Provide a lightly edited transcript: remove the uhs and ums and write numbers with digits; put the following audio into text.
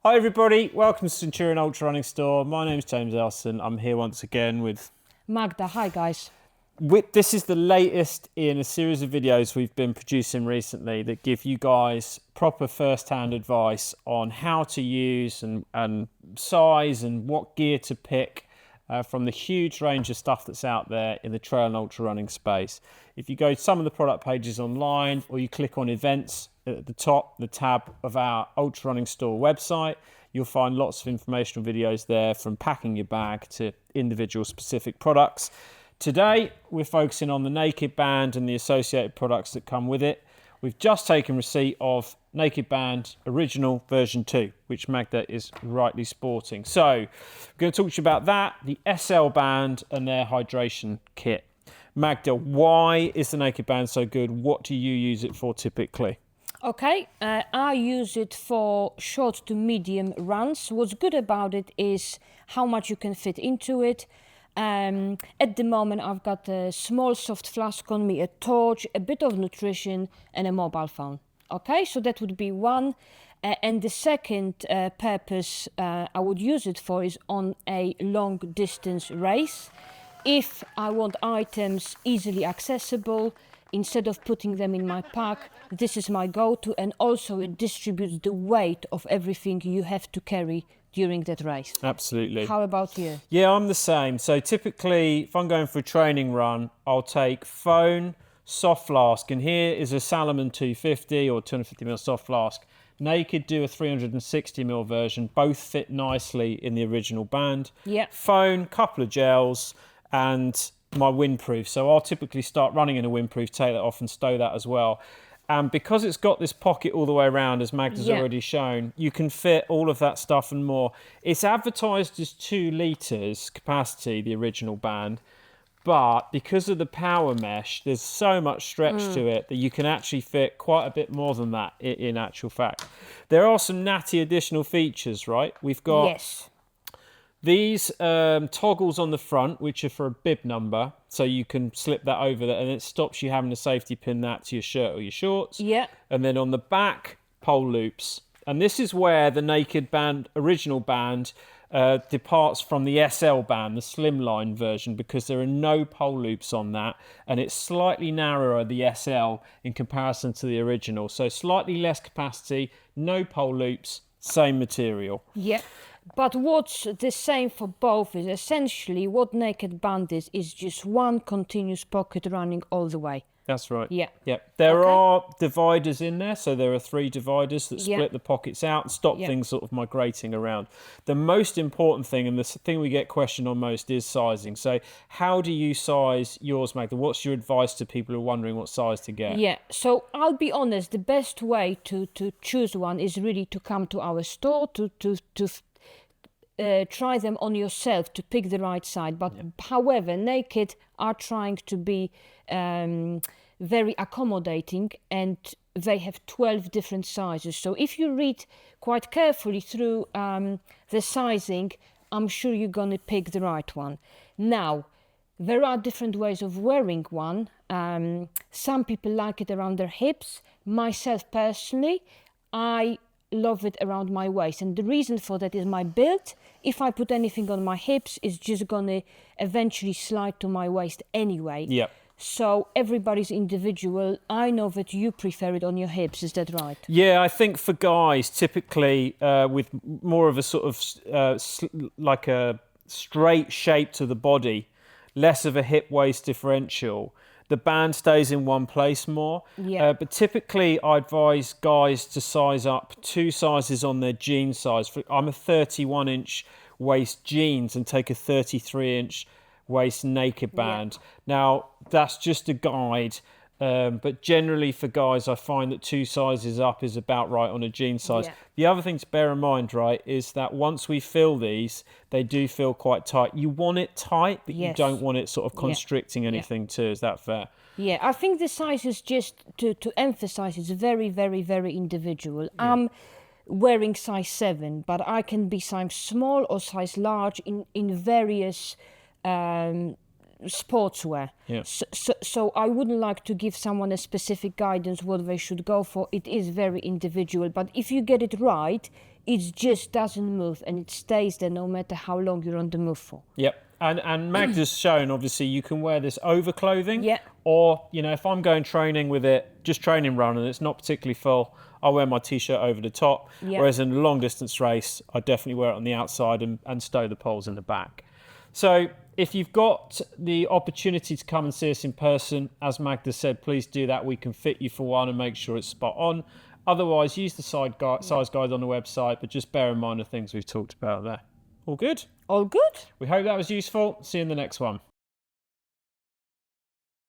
Hi everybody, welcome to Centurion Ultrarunning Store. My name's James Elson. I'm here once again with Magda. Hi guys. This is the latest in a series of videos we've been producing recently that give you guys proper first-hand advice on how to use and size and what gear to pick from the huge range of stuff that's out there in the trail and ultra running space. If you go to some of the product pages online or you click on events at the top, the tab of our Ultra Running Store website, you'll find lots of informational videos there, from packing your bag to individual specific products. Today, we're focusing on the Naked Band and the associated products that come with it. We've just taken receipt of Naked Band Original version 2, which Magda is rightly sporting. So, we're going to talk to you about that, the SL Band and their hydration kit. Magda, why is the Naked Band so good? What do you use it for typically? Okay, I use it for short to medium runs. What's good about it is how much you can fit into it. At the moment, I've got a small soft flask on me, a torch, a bit of nutrition, and a mobile phone. Okay, so that would be one. And the second purpose I would use it for is on a long distance race. If I want items easily accessible, instead of putting them in my pack, this is my go-to, and also it distributes the weight of everything you have to carry during that race. Absolutely. How about you? Yeah, I'm the same. So typically, if I'm going for a training run, I'll take phone, soft flask, and here is a Salomon 250 or 250ml soft flask. Naked do a 360ml version. Both fit nicely in the original band. Yeah. Phone, couple of gels, and my windproof. So I'll typically start running in a windproof, take that off and stow that as well. And because it's got this pocket all the way around, as Magda's already shown, you can fit all of that stuff and more. It's advertised as 2 litres capacity, the original band, but because of the power mesh, there's so much stretch to it that you can actually fit quite a bit more than that in actual fact. There are some natty additional features, right? We've got... Yes. These toggles on the front, which are for a bib number, so you can slip that over there, and it stops you having to safety pin that to your shirt or your shorts. Yeah. And then on the back, pole loops. And this is where the Naked Band, original band, departs from the SL band, the slimline version, because there are no pole loops on that, and it's slightly narrower, the SL, in comparison to the original. So slightly less capacity, no pole loops, same material. Yeah. But what's the same for both is essentially what Naked Band is just one continuous pocket running all the way. That's right. Yeah. Yep. There are dividers in there, so there are 3 dividers that split the pockets out and stop things sort of migrating around. The most important thing, and the thing we get questioned on most, is sizing. So how do you size yours, Magda? What's your advice to people who are wondering what size to get? Yeah, so I'll be honest, the best way to choose one is really to come to our store, to try them on yourself to pick the right size. But however, Naked are trying to be very accommodating, and they have 12 different sizes. So if you read quite carefully through the sizing, I'm sure you're going to pick the right one. Now, there are different ways of wearing one. Some people like it around their hips. Myself personally, I love it around my waist, and the reason for that is my build. If I put anything on my hips, it's just gonna eventually slide to my waist anyway. Yeah. So everybody's individual. I know that you prefer it on your hips, is that right? Yeah, I think for guys, typically with more of a sort of like a straight shape to the body, less of a hip-waist differential, the band stays in one place more. Yeah. But typically, I advise guys to size up 2 sizes on their jean size. I'm a 31-inch waist jeans and take a 33-inch waist Naked Band. Now, that's just a guide. But generally for guys, I find that 2 sizes up is about right on a jean size. Yeah. The other thing to bear in mind, right, is that once we fill these, they do feel quite tight. You want it tight, but you don't want it sort of constricting anything too. Is that fair? Yeah, I think the size is just to emphasize it's very, very, very individual. I'm wearing size 7, but I can be size small or size large in various sportswear. Yeah. So I wouldn't like to give someone a specific guidance what they should go for. It is very individual, but if you get it right, it just doesn't move, and it stays there no matter how long you're on the move for. Yep. And Magda's shown, obviously, you can wear this over clothing. Yeah. Or, you know, if I'm going training with it, just training run, and it's not particularly full, I'll wear my T-shirt over the top. Yeah. Whereas in a long distance race, I definitely wear it on the outside and stow the poles in the back. So if you've got the opportunity to come and see us in person, as Magda said, please do that. We can fit you for one and make sure it's spot on. Otherwise, use the size guide on the website, but just bear in mind the things we've talked about there. All good? All good. We hope that was useful. See you in the next one.